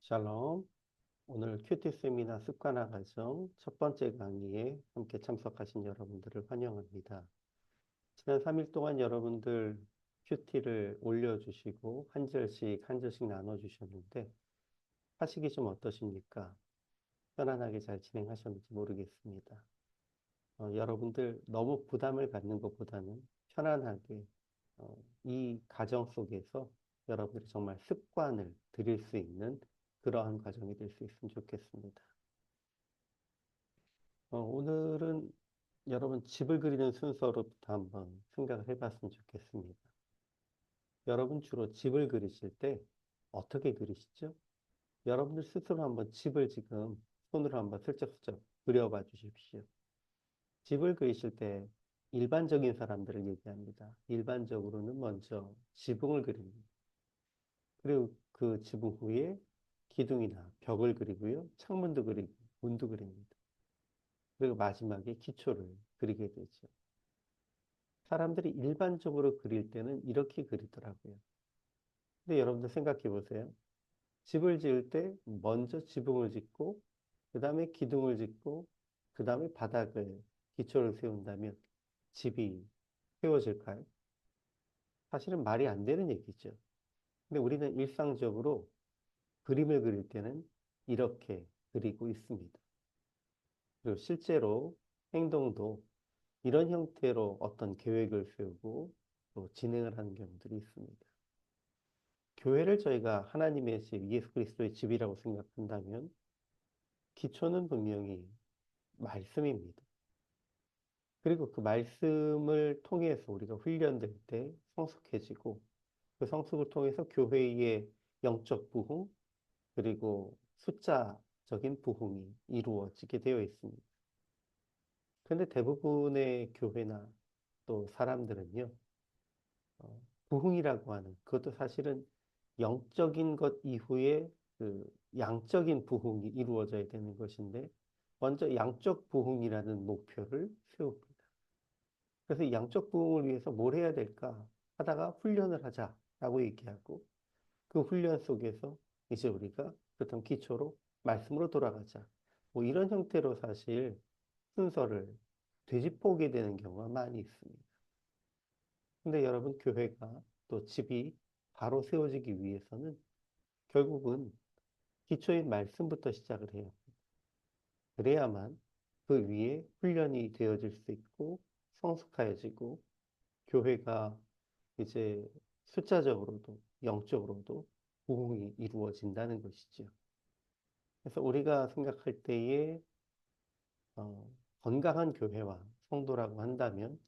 샬롬. 오늘 큐티 세미나 습관화 과정 첫 번째 강의에 함께 참석하신 여러분들을 환영합니다. 지난 3일 동안 여러분들 큐티를 올려주시고 한 절씩 나눠주셨는데 하시기 좀 어떠십니까? 편안하게 잘 진행하셨는지 모르겠습니다. 여러분들 너무 부담을 갖는 것보다는 편안하게 이 과정 속에서 여러분들이 정말 습관을 들일 수 있는 그러한 과정이 될 수 있으면 좋겠습니다. 오늘은 여러분 집을 그리는 순서로부터 한번 생각을 해봤으면 좋겠습니다. 여러분 주로 집을 그리실 때 어떻게 그리시죠? 여러분들 스스로 한번 집을 지금 손으로 한번 슬쩍슬쩍 그려봐 주십시오. 집을 그리실 때 일반적인 사람들을 얘기합니다. 일반적으로는 먼저 지붕을 그립니다. 그리고 그 지붕 후에 기둥이나 벽을 그리고요. 창문도 그리고 문도 그립니다. 그리고 마지막에 기초를 그리게 되죠. 사람들이 일반적으로 그릴 때는 이렇게 그리더라고요. 근데 여러분들 생각해 보세요. 집을 지을 때 먼저 지붕을 짓고, 그 다음에 기둥을 짓고, 그 다음에 바닥을, 기초를 세운다면 집이 세워질까요? 사실은 말이 안 되는 얘기죠. 근데 우리는 일상적으로 그림을 그릴 때는 이렇게 그리고 있습니다. 그리고 실제로 행동도 이런 형태로 어떤 계획을 세우고 또 진행을 하는 경우들이 있습니다. 교회를 저희가 하나님의 집, 예수 그리스도의 집이라고 생각한다면 기초는 분명히 말씀입니다. 그리고 그 말씀을 통해서 우리가 훈련될 때 성숙해지고 그 성숙을 통해서 교회의 영적 부흥 그리고 숫자적인 부흥이 이루어지게 되어 있습니다. 그런데 대부분의 교회나 또 사람들은요, 부흥이라고 하는 그것도 사실은 영적인 것 이후에 그 양적인 부흥이 이루어져야 되는 것인데 먼저 양적 부흥이라는 목표를 세웁니다. 그래서 이 양적 부흥을 위해서 뭘 해야 될까 하다가 훈련을 하자라고 얘기하고 그 훈련 속에서 이제 우리가 그렇다면 기초로 말씀으로 돌아가자. 뭐 이런 형태로 사실 순서를 되짚어 오게 되는 경우가 많이 있습니다. 근데 여러분 교회가 또 집이 바로 세워지기 위해서는 결국은 기초인 말씀부터 시작을 해요. 그래야만 그 위에 훈련이 되어질 수 있고 성숙해지고 교회가 이제 숫자적으로도 영적으로도 부흥이 이루어진다는 것이죠. 그래서 우리가 생각할 때에 건강한 교회와 성도라고 한다면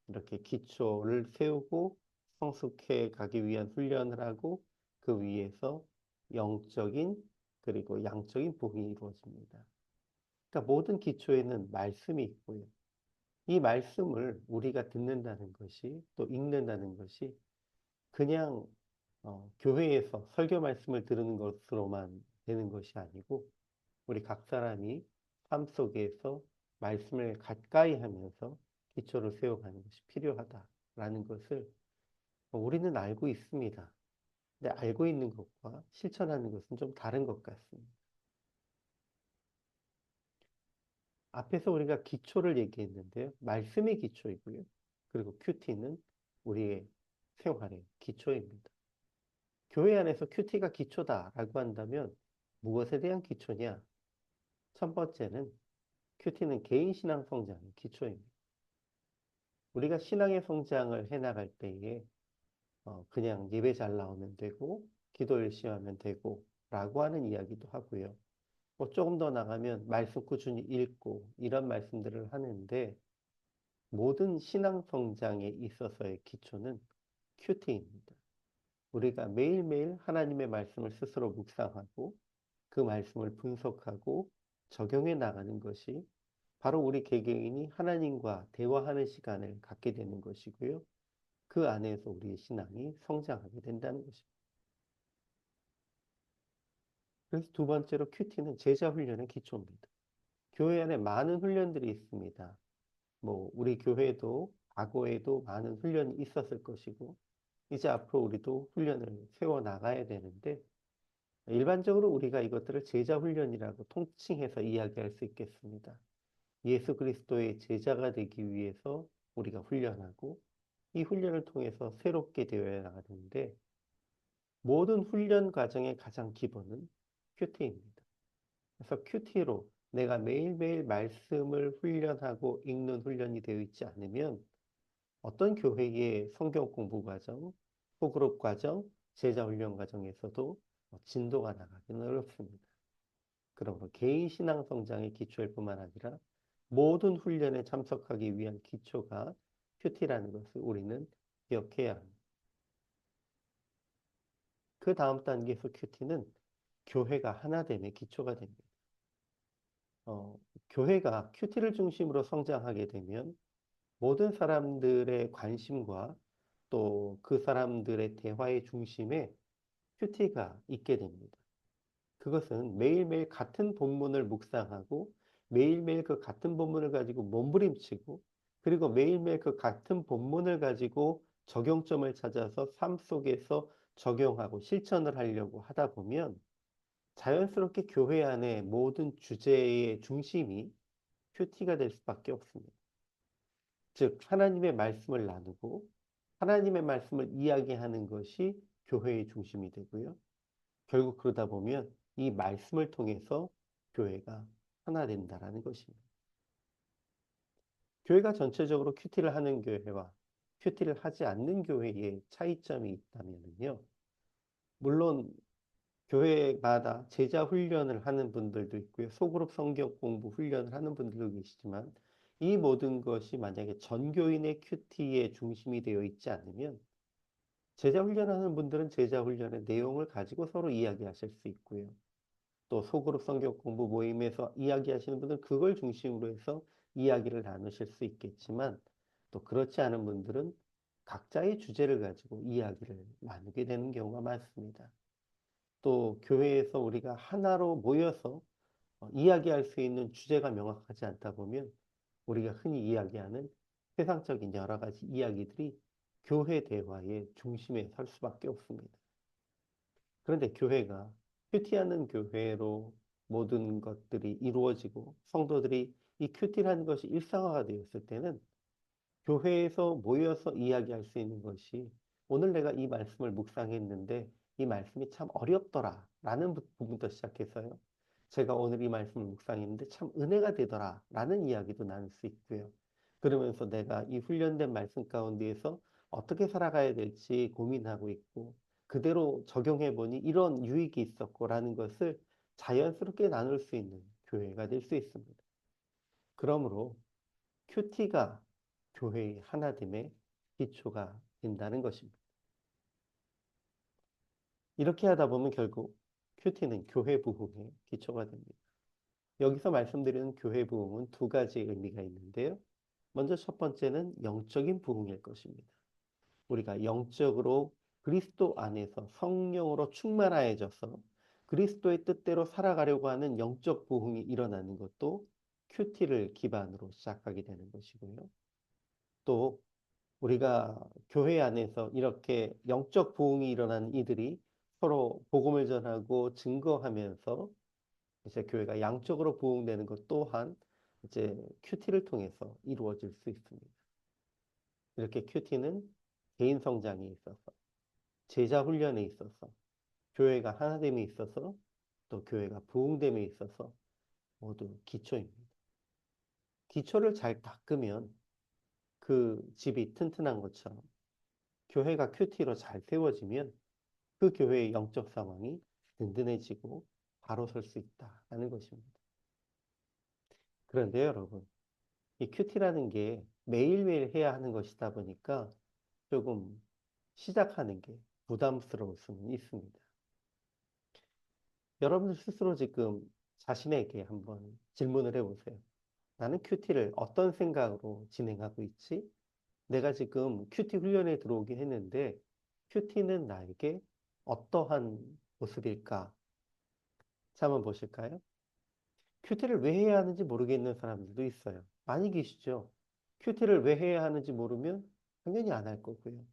이렇게 기초를 세우고 성숙해 가기 위한 훈련을 하고 그 위에서 영적인 그리고 양적인 부흥이 이루어집니다. 그러니까 모든 기초에는 말씀이 있고요. 이 말씀을 우리가 듣는다는 것이 또 읽는다는 것이 그냥 교회에서 설교 말씀을 들은 것으로만 되는 것이 아니고 우리 각 사람이 삶 속에서 말씀을 가까이 하면서 기초를 세워가는 것이 필요하다라는 것을 우리는 알고 있습니다. 근데 알고 있는 것과 실천하는 것은 좀 다른 것 같습니다. 앞에서 우리가 기초를 얘기했는데요. 말씀의 기초이고요. 그리고 큐티는 우리의 생활의 기초입니다. 교회 안에서 큐티가 기초다라고 한다면 무엇에 대한 기초냐? 첫 번째는 큐티는 개인 신앙 성장의 기초입니다. 우리가 신앙의 성장을 해나갈 때에 그냥 예배 잘 나오면 되고 기도 열심히 하면 되고 라고 하는 이야기도 하고요. 뭐 조금 더 나가면 말씀 꾸준히 읽고 이런 말씀들을 하는데 모든 신앙 성장에 있어서의 기초는 큐티입니다. 우리가 매일매일 하나님의 말씀을 스스로 묵상하고 그 말씀을 분석하고 적용해 나가는 것이 바로 우리 개개인이 하나님과 대화하는 시간을 갖게 되는 것이고요. 그 안에서 우리의 신앙이 성장하게 된다는 것입니다. 그래서 두 번째로 큐티는 제자 훈련의 기초입니다. 교회 안에 많은 훈련들이 있습니다. 뭐 우리 교회도 과거에도 많은 훈련이 있었을 것이고 이제 앞으로 우리도 훈련을 세워 나가야 되는데 일반적으로 우리가 이것들을 제자 훈련이라고 통칭해서 이야기할 수 있겠습니다. 예수 그리스도의 제자가 되기 위해서 우리가 훈련하고 이 훈련을 통해서 새롭게 되어야 나가는데 모든 훈련 과정의 가장 기본은 큐티입니다. 그래서 큐티로 내가 매일매일 말씀을 훈련하고 읽는 훈련이 되어 있지 않으면 어떤 교회의 성경 공부 과정, 소그룹 과정, 제자 훈련 과정에서도 진도가 나가기는 어렵습니다. 그러므로 개인 신앙 성장의 기초일 뿐만 아니라 모든 훈련에 참석하기 위한 기초가 큐티라는 것을 우리는 기억해야 합니다. 그 다음 단계에서 큐티는 교회가 하나됨의 기초가 됩니다. 교회가 큐티를 중심으로 성장하게 되면 모든 사람들의 관심과 또 그 사람들의 대화의 중심에 큐티가 있게 됩니다. 그것은 매일매일 같은 본문을 묵상하고 매일매일 그 같은 본문을 가지고 몸부림치고 그리고 매일매일 그 같은 본문을 가지고 적용점을 찾아서 삶 속에서 적용하고 실천을 하려고 하다 보면 자연스럽게 교회 안에 모든 주제의 중심이 큐티가 될 수밖에 없습니다. 즉, 하나님의 말씀을 나누고 하나님의 말씀을 이야기하는 것이 교회의 중심이 되고요. 결국 그러다 보면 이 말씀을 통해서 교회가 하나 된다라는 것입니다. 교회가 전체적으로 큐티를 하는 교회와 큐티를 하지 않는 교회의 차이점이 있다면요. 물론 교회마다 제자 훈련을 하는 분들도 있고요. 소그룹 성경 공부 훈련을 하는 분들도 계시지만 이 모든 것이 만약에 전교인의 큐티의 중심이 되어 있지 않으면 제자 훈련하는 분들은 제자 훈련의 내용을 가지고 서로 이야기하실 수 있고요. 또 소그룹 성경 공부 모임에서 이야기하시는 분들은 그걸 중심으로 해서 이야기를 나누실 수 있겠지만 또 그렇지 않은 분들은 각자의 주제를 가지고 이야기를 나누게 되는 경우가 많습니다. 또 교회에서 우리가 하나로 모여서 이야기할 수 있는 주제가 명확하지 않다 보면 우리가 흔히 이야기하는 세상적인 여러 가지 이야기들이 교회 대화의 중심에 설 수밖에 없습니다. 그런데 교회가 큐티하는 교회로 모든 것들이 이루어지고 성도들이 이 큐티라는 것이 일상화가 되었을 때는 교회에서 모여서 이야기할 수 있는 것이 오늘 내가 이 말씀을 묵상했는데 이 말씀이 참 어렵더라 라는 부분부터 시작해서요. 제가 오늘 이 말씀을 묵상했는데 참 은혜가 되더라 라는 이야기도 나눌 수 있고요. 그러면서 내가 이 훈련된 말씀 가운데에서 어떻게 살아가야 될지 고민하고 있고 그대로 적용해 보니 이런 유익이 있었고 라는 것을 자연스럽게 나눌 수 있는 교회가 될 수 있습니다. 그러므로 큐티가 교회의 하나됨의 기초가 된다는 것입니다. 이렇게 하다 보면 결국 큐티는 교회 부흥의 기초가 됩니다. 여기서 말씀드리는 교회 부흥은 두 가지 의미가 있는데요. 먼저 첫 번째는 영적인 부흥일 것입니다. 우리가 영적으로 그리스도 안에서 성령으로 충만해져서 그리스도의 뜻대로 살아가려고 하는 영적 부흥이 일어나는 것도 큐티를 기반으로 시작하게 되는 것이고요. 또 우리가 교회 안에서 이렇게 영적 부흥이 일어난 이들이 서로 복음을 전하고 증거하면서 이제 교회가 양적으로 부흥되는 것 또한 이제 큐티를 통해서 이루어질 수 있습니다. 이렇게 큐티는 개인 성장에 있어서 제자 훈련에 있어서 교회가 하나됨에 있어서 또 교회가 부흥됨에 있어서 모두 기초입니다. 기초를 잘 닦으면 그 집이 튼튼한 것처럼 교회가 큐티로 잘 세워지면 그 교회의 영적 상황이 든든해지고 바로 설 수 있다는 것입니다. 그런데 여러분, 이 큐티라는 게 매일매일 해야 하는 것이다 보니까 조금 시작하는 게 부담스러울 수는 있습니다. 여러분들 스스로 지금 자신에게 한번 질문을 해보세요. 나는 큐티를 어떤 생각으로 진행하고 있지? 내가 지금 큐티 훈련에 들어오긴 했는데 큐티는 나에게 어떠한 모습일까? 자, 한번 보실까요? 큐티를 왜 해야 하는지 모르겠는 사람들도 있어요. 많이 계시죠? 큐티를 왜 해야 하는지 모르면 당연히 안 할 거고요.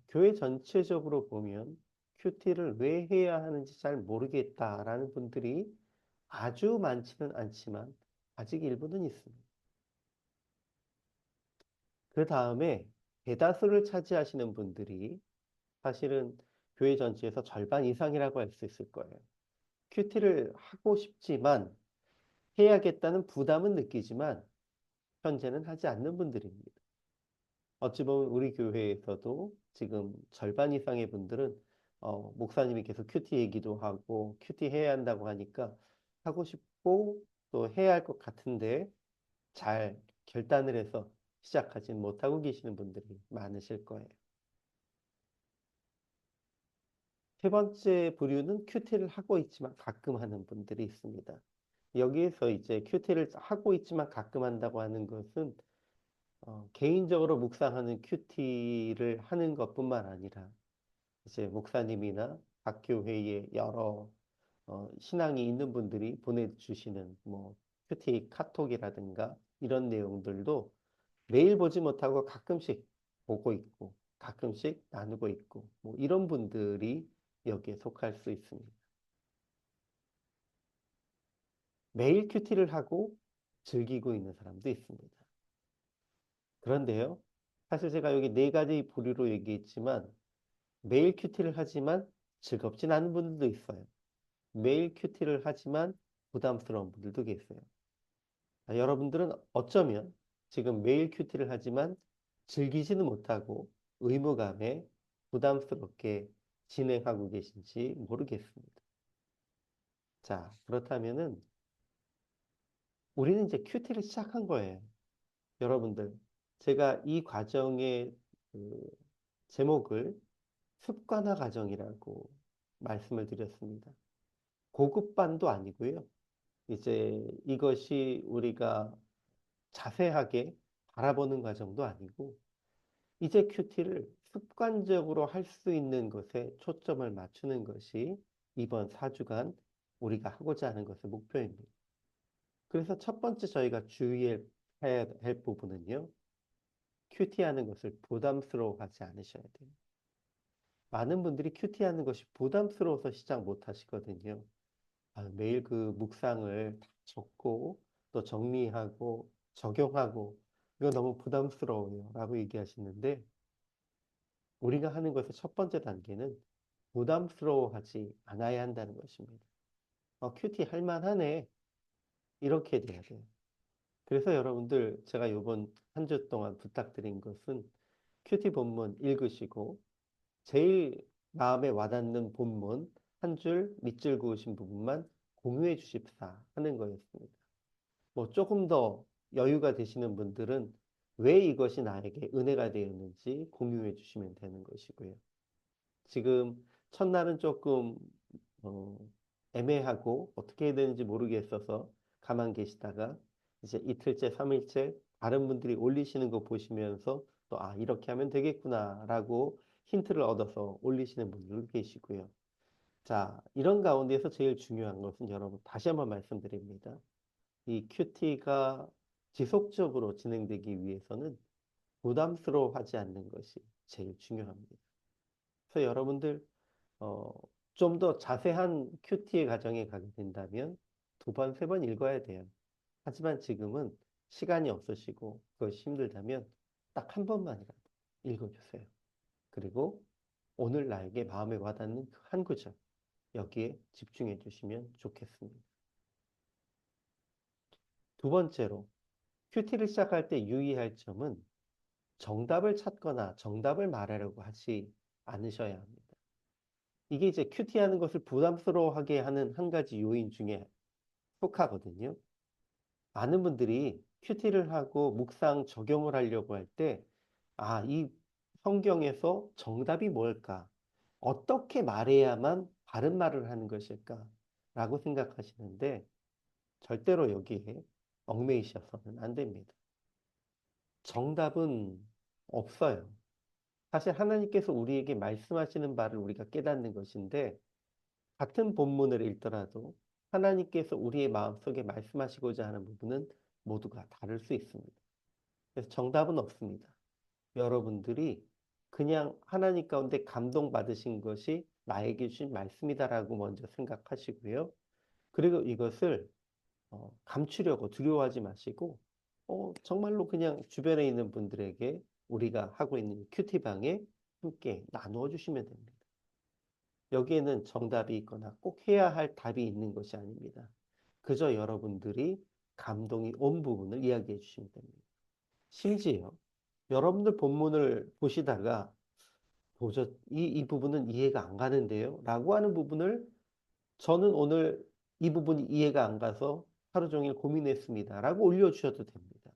교회 전체적으로 보면 큐티를 왜 해야 하는지 잘 모르겠다라는 분들이 아주 많지는 않지만 아직 일부는 있습니다. 그 다음에 대다수를 차지하시는 분들이 사실은 교회 전체에서 절반 이상이라고 할 수 있을 거예요. 큐티를 하고 싶지만 해야겠다는 부담은 느끼지만 현재는 하지 않는 분들입니다. 어찌 보면 우리 교회에서도 지금 절반 이상의 분들은 목사님이 계속 큐티 얘기도 하고 큐티 해야 한다고 하니까 하고 싶고 또 해야 할 것 같은데 잘 결단을 해서 시작하진 못하고 계시는 분들이 많으실 거예요. 세 번째 부류는 큐티를 하고 있지만 가끔 하는 분들이 있습니다. 여기에서 이제 큐티를 하고 있지만 가끔 한다고 하는 것은 개인적으로 묵상하는 큐티를 하는 것뿐만 아니라 이제 목사님이나 각 교회의 여러 신앙이 있는 분들이 보내주시는 뭐 큐티 카톡이라든가 이런 내용들도 매일 보지 못하고 가끔씩 보고 있고 가끔씩 나누고 있고 뭐 이런 분들이 여기에 속할 수 있습니다. 매일 큐티를 하고 즐기고 있는 사람도 있습니다. 그런데요, 사실 제가 여기 네 가지 부류로 얘기했지만 매일 큐티를 하지만 즐겁진 않은 분들도 있어요. 매일 큐티를 하지만 부담스러운 분들도 계세요. 여러분들은 어쩌면 지금 매일 큐티를 하지만 즐기지는 못하고 의무감에 부담스럽게 진행하고 계신지 모르겠습니다. 자, 그렇다면은 우리는 이제 큐티를 시작한 거예요. 여러분들, 제가 이 과정의 그 제목을 습관화 과정이라고 말씀을 드렸습니다. 고급반도 아니고요. 이제 이것이 우리가 자세하게 바라보는 과정도 아니고, 이제 큐티를 습관적으로 할 수 있는 것에 초점을 맞추는 것이 이번 4주간 우리가 하고자 하는 것의 목표입니다. 그래서 첫 번째 저희가 주의해야 할 부분은요, 큐티하는 것을 부담스러워하지 않으셔야 돼요. 많은 분들이 큐티하는 것이 부담스러워서 시작 못 하시거든요. 매일 그 묵상을 다 적고 또 정리하고 적용하고 이거 너무 부담스러워요 라고 얘기하시는데 우리가 하는 것의 첫 번째 단계는 부담스러워하지 않아야 한다는 것입니다. 큐티 할 만하네 이렇게 돼야 돼요. 그래서 여러분들 제가 이번 한 주 동안 부탁드린 것은 큐티 본문 읽으시고 제일 마음에 와닿는 본문 한 줄 밑줄 그으신 부분만 공유해 주십사 하는 거였습니다. 뭐 조금 더 여유가 되시는 분들은 왜 이것이 나에게 은혜가 되었는지 공유해 주시면 되는 것이고요. 지금 첫날은 조금 어, 애매하고 어떻게 해야 되는지 모르겠어서 가만 계시다가 이제 이틀째, 3일째 다른 분들이 올리시는 거 보시면서 또 이렇게 하면 되겠구나라고 힌트를 얻어서 올리시는 분들도 계시고요. 자, 이런 가운데서 제일 중요한 것은 여러분 다시 한번 말씀드립니다. 이 큐티가 지속적으로 진행되기 위해서는 부담스러워하지 않는 것이 제일 중요합니다. 그래서 여러분들 어, 좀 더 자세한 큐티의 과정에 가게 된다면 두 번, 세 번 읽어야 돼요. 하지만 지금은 시간이 없으시고 그것이 힘들다면 딱 한 번만이라도 읽어주세요. 그리고 오늘 나에게 마음에 와닿는 그 한 구절 여기에 집중해 주시면 좋겠습니다. 두 번째로 큐티를 시작할 때 유의할 점은 정답을 찾거나 정답을 말하려고 하지 않으셔야 합니다. 이게 이제 큐티하는 것을 부담스러워하게 하는 한 가지 요인 중에 속하거든요. 많은 분들이 큐티를 하고 묵상 적용을 하려고 할 때, 이 성경에서 정답이 뭘까? 어떻게 말해야만 바른 말을 하는 것일까? 라고 생각하시는데, 절대로 여기에 얽매이셔서는 안 됩니다. 정답은 없어요. 사실 하나님께서 우리에게 말씀하시는 바를 우리가 깨닫는 것인데, 같은 본문을 읽더라도 하나님께서 우리의 마음속에 말씀하시고자 하는 부분은 모두가 다를 수 있습니다. 그래서 정답은 없습니다. 여러분들이 그냥 하나님 가운데 감동받으신 것이 나에게 주신 말씀이다라고 먼저 생각하시고요. 그리고 이것을 감추려고 두려워하지 마시고 정말로 그냥 주변에 있는 분들에게 우리가 하고 있는 큐티방에 함께 나누어 주시면 됩니다. 여기에는 정답이 있거나 꼭 해야 할 답이 있는 것이 아닙니다. 그저 여러분들이 감동이 온 부분을 이야기해 주시면 됩니다. 심지어 여러분들 본문을 보시다가 이 부분은 이해가 안 가는데요. 라고 하는 부분을 저는 오늘 이 부분이 이해가 안 가서 하루 종일 고민했습니다. 라고 올려주셔도 됩니다.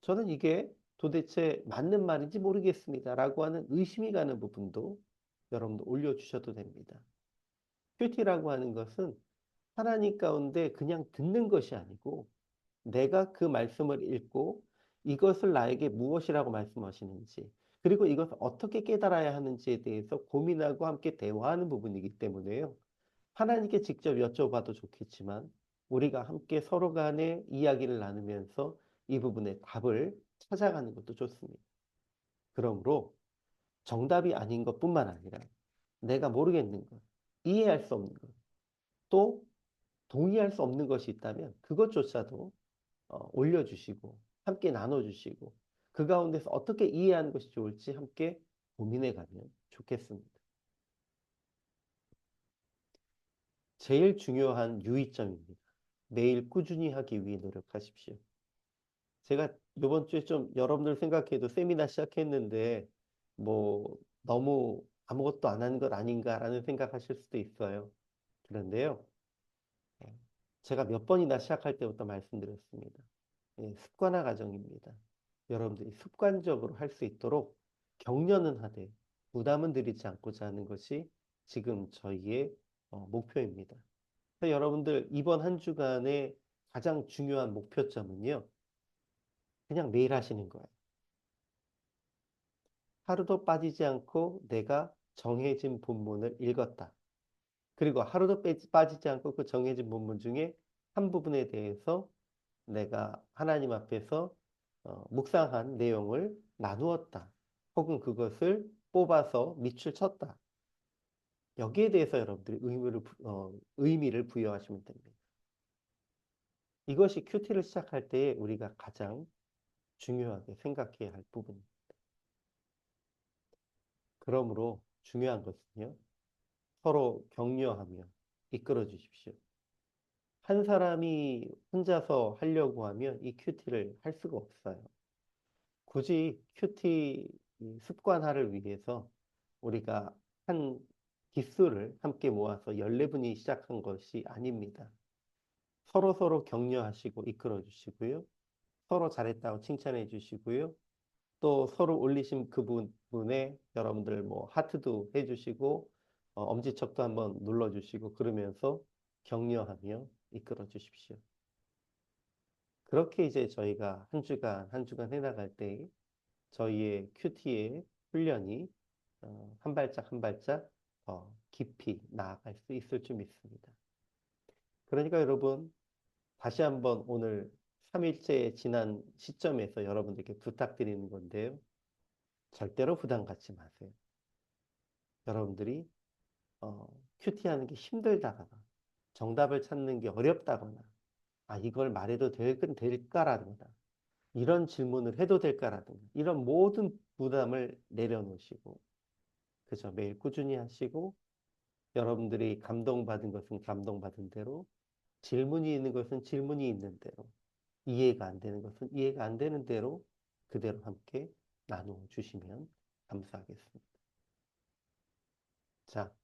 저는 이게 도대체 맞는 말인지 모르겠습니다. 라고 하는 의심이 가는 부분도 여러분들 올려주셔도 됩니다. 큐티라고 하는 것은 하나님 가운데 그냥 듣는 것이 아니고 내가 그 말씀을 읽고 이것을 나에게 무엇이라고 말씀하시는지 그리고 이것을 어떻게 깨달아야 하는지에 대해서 고민하고 함께 대화하는 부분이기 때문에요. 하나님께 직접 여쭤봐도 좋겠지만 우리가 함께 서로 간에 이야기를 나누면서 이 부분의 답을 찾아가는 것도 좋습니다. 그러므로 정답이 아닌 것뿐만 아니라 내가 모르겠는 것, 이해할 수 없는 것, 또 동의할 수 없는 것이 있다면 그것조차도 올려주시고 함께 나눠주시고 그 가운데서 어떻게 이해하는 것이 좋을지 함께 고민해 가면 좋겠습니다. 제일 중요한 유의점입니다. 매일 꾸준히 하기 위해 노력하십시오. 제가 이번 주에 좀 여러분들 생각해도 세미나 시작했는데 뭐 너무 아무것도 안 하는 것 아닌가라는 생각하실 수도 있어요. 그런데요. 예, 제가 몇 번이나 시작할 때부터 말씀드렸습니다. 예, 습관화 과정입니다. 여러분들이 습관적으로 할 수 있도록 격려는 하되 부담은 드리지 않고자 하는 것이 지금 저희의 목표입니다. 그래서 여러분들 이번 한 주간의 가장 중요한 목표점은요. 그냥 매일 하시는 거예요. 하루도 빠지지 않고 내가 정해진 본문을 읽었다. 그리고 하루도 빠지지 않고 그 정해진 본문 중에 한 부분에 대해서 내가 하나님 앞에서 묵상한 내용을 나누었다. 혹은 그것을 뽑아서 밑줄 쳤다. 여기에 대해서 여러분들이 의미를 부여하시면 됩니다. 이것이 큐티를 시작할 때 우리가 가장 중요하게 생각해야 할 부분입니다. 그러므로 중요한 것은요. 서로 격려하며 이끌어 주십시오. 한 사람이 혼자서 하려고 하면 이 큐티를 할 수가 없어요. 굳이 큐티 습관화를 위해서 우리가 한 기수를 함께 모아서 14분이 시작한 것이 아닙니다. 서로 격려하시고 이끌어 주시고요. 서로 잘했다고 칭찬해 주시고요. 또 서로 올리신 그 부분에 여러분들 뭐 하트도 해주시고 엄지척도 한번 눌러주시고 그러면서 격려하며 이끌어 주십시오. 그렇게 이제 저희가 한 주간 해나갈 때 저희의 큐티의 훈련이 한 발짝 한 발짝 더 깊이 나아갈 수 있을 줄 믿습니다. 그러니까 여러분 다시 한번 오늘 3일째 지난 시점에서 여러분들께 부탁드리는 건데요. 절대로 부담 갖지 마세요. 여러분들이 큐티하는 게 힘들다거나 정답을 찾는 게 어렵다거나 이걸 말해도 될까라든가 이런 질문을 해도 될까라든가 이런 모든 부담을 내려놓으시고 그저 매일 꾸준히 하시고 여러분들이 감동받은 것은 감동받은 대로 질문이 있는 것은 질문이 있는 대로 이해가 안 되는 것은 이해가 안 되는 대로 그대로 함께 나누어 주시면 감사하겠습니다. 자,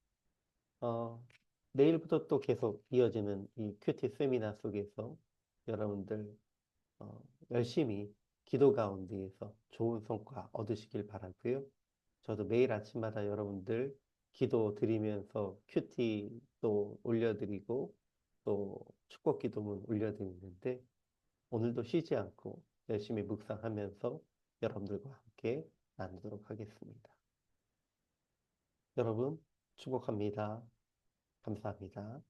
어, 내일부터 또 계속 이어지는 이 큐티 세미나 속에서 여러분들 어, 열심히 기도 가운데에서 좋은 성과 얻으시길 바라고요. 저도 매일 아침마다 여러분들 기도 드리면서 큐티 또 올려드리고 또 축복 기도문 올려드리는데 오늘도 쉬지 않고 열심히 묵상하면서 여러분들과 함께 나누도록 하겠습니다. 여러분 축복합니다. 감사합니다.